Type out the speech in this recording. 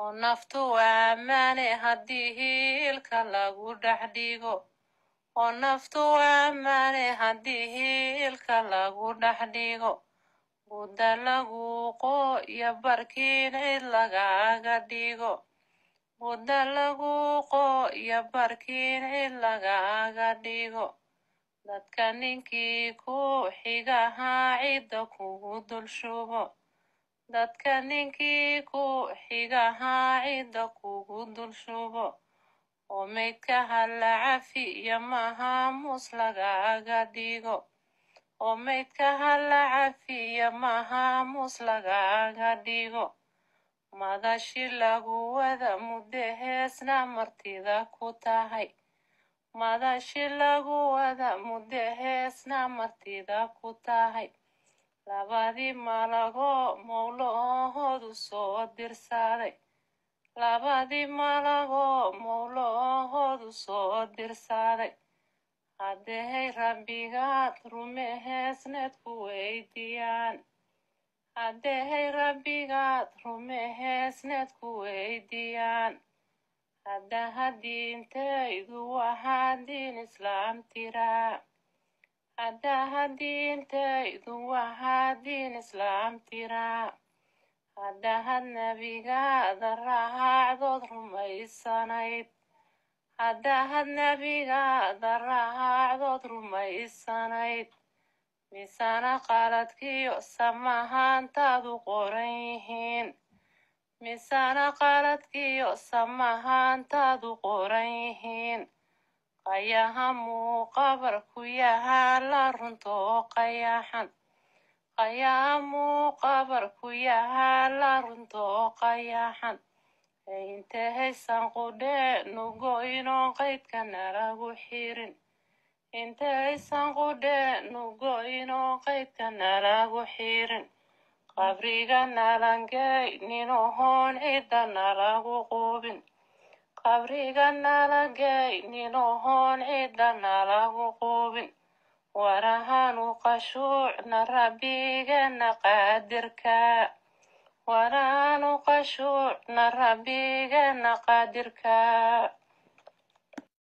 oo naftu ammaane haddii hiilka lagu dhex dhigo oo naftu ammaane haddii hiilka lagu dhex dhigo buda lagu qooyo barkiin cid lagaaga dhigo buda lagu qooyo barkiin cid lagaaga dhigo dadka ninkii ku xigahaa cidda kugu dul shubo dadka ninkii ku xigahaa cidda kugu dul shubo oo maydka hala cafiyo mahaamuus lagaaga dhigo oo maydka hala cafiyo mahaamuus lagaaga dhigo madashi lagu wada muddo heesna martida ku tahay madashi lagu wada muddo heesna martida ku tahay labadii malagoo mowlahoodu soo dirsaday labadii malagoo mowlahoodu soo dirsaday hadday rabbigaad rumeheesneed ku weydiiyaan hadday rabbigaad rumeheesneed ku weydiiyaan haddaha diintaydu waxaa diin islaam tiraa haddaha diintaydu waxaa diin islaam tiraa haddahad nebigaada raacdood rumaysanayd haddahad nebigaada raacdood rumaysanayd misana qaladkiyo samahaantaadu qoran yihiin misana qaladkiyo samahaantaadu qoran yihiin qayaha muuqabar ku yahaala runtoo qayaxan qayaha muuqabar ku yahaala runtoo qayaxan intahaysan qudheenu go'inoon qaydka nalagu xirin intahaysan qudheenu go'inoon qaydka nalagu xirin qabriga nalangeynin ohoon cidda nalagu qubin qabriga nalangeynin ohoon cidda nalagu qubin warahanu qashuucna rabbigeena qaadirka warahanu qashuucna rabbigeena qaadirka